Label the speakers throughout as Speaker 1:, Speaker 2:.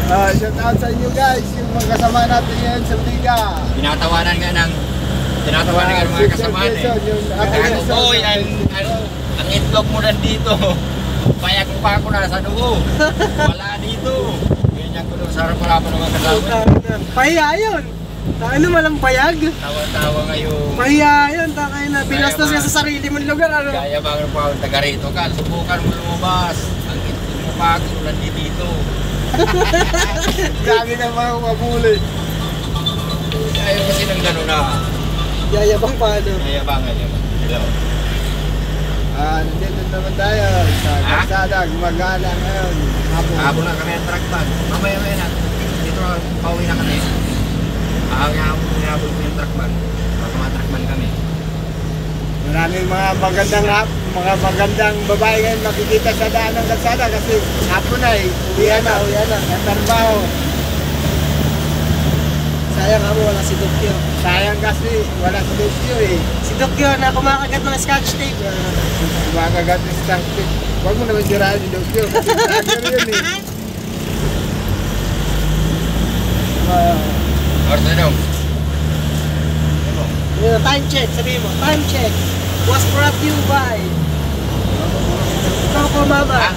Speaker 1: Shout out sa inyo guys, yung mga kasama natin ngayon sa Liga.
Speaker 2: Tinatawanan nga ng mga kasama Boy, ang itlog mo nandito. Payak pa ako nasa dugo. Wala dito. Ganyan ko doon sa harap, wala pa naman kasama.
Speaker 3: Pahiya yun. Ano malang payag?
Speaker 2: Tawa-tawa ngayon.
Speaker 3: Pahiya yun, takay na. Binastos ka sa sarili mong lugar. Ano?
Speaker 2: Kaya bakit pa ako taga rito ka? Subukan mo lumabas. Ang itlog mo pa ako nandito.
Speaker 1: Lagi na mga mabuli.
Speaker 2: Ayaw kasi ng gano'n na.
Speaker 3: Yayabang pa ano.
Speaker 2: Nayabangan yun. Hello.
Speaker 1: Nandito naman tayo sa kalsada, gumagala ngayon.
Speaker 2: Habol na kami ang truck bag. Mamaya na. Dito pauwi na kami. Habol ko yung truck bag. Mga truck man kami.
Speaker 1: Maraming mga magandang babae ngayon makikita sa daan ng kalsada kasi hapon na uwihan na. Ang trabaho.
Speaker 3: Sayang ako, wala si Dokyo.
Speaker 1: Sayang kasi wala si Dokyo
Speaker 3: Si Dokyo na kumakagat ng scotch tape.
Speaker 1: Kumakagat ng scotch tape. Huwag mo naman sirahan si Dokyo kasi vlogger yun
Speaker 2: Orto daw.
Speaker 3: Time check, sabihin mo. Time check. Was brought to you by Coco Mama.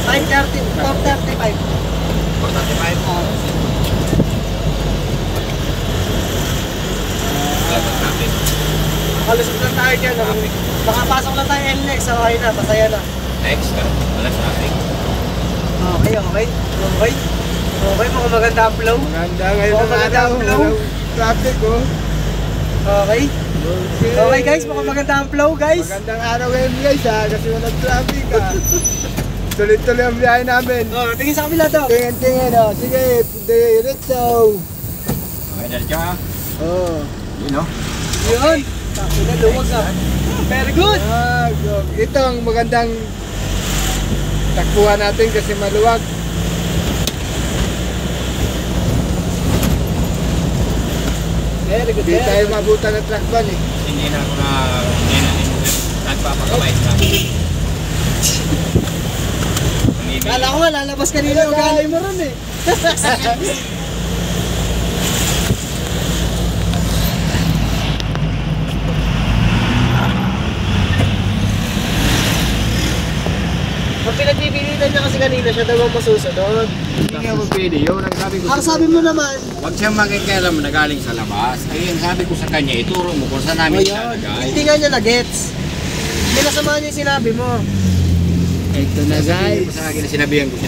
Speaker 3: 9:30, 4:35.
Speaker 2: 4:35.
Speaker 3: Kalusot lang tayo dyan. Makapasok lang tayo NLEX. Okay na, masaya na.
Speaker 2: Next, wala traffic.
Speaker 3: Okay. Okay, mga maganda ang flow.
Speaker 1: Maganda ngayon
Speaker 3: Mga
Speaker 1: ang
Speaker 3: maganda
Speaker 1: araw.
Speaker 3: ang flow.
Speaker 1: Walang traffic
Speaker 3: Okay. Okay guys, mga maganda ang flow guys.
Speaker 1: Magandang araw ngayon guys kasi walang traffic Tuloy-tuloy ang biyahe namin.
Speaker 3: Tingin sa kabila daw.
Speaker 1: Tingin sige, diretso.
Speaker 2: Okay, diretso ha. Yun o.
Speaker 3: Yun. Tapos na luwag ka. Very good.
Speaker 1: Ito ang magandang takbuhan natin kasi maluwag.
Speaker 3: Very good.
Speaker 1: Hindi tayo mabutan ng truck van
Speaker 2: Hindi na nagpapakabait na.
Speaker 3: Kala ko nga lalabas kanina yung galay mo ron Ang pinagpipilitan niya kasi kanina siya daw ang masusunod.
Speaker 2: Hindi nga magpili. Yun ang sabi ko.
Speaker 3: Ang sabi mo naman.
Speaker 2: Huwag siyang makikialam na galing sa labas. Ayun, sabi ko sa kanya, ituro mo kung saan namin ilalagay.
Speaker 3: Hindi nga niya na-gets. Pinasamahan niya yung sinabi mo.
Speaker 1: Ito na guys.
Speaker 2: Sa akin, sinabihan ko siya.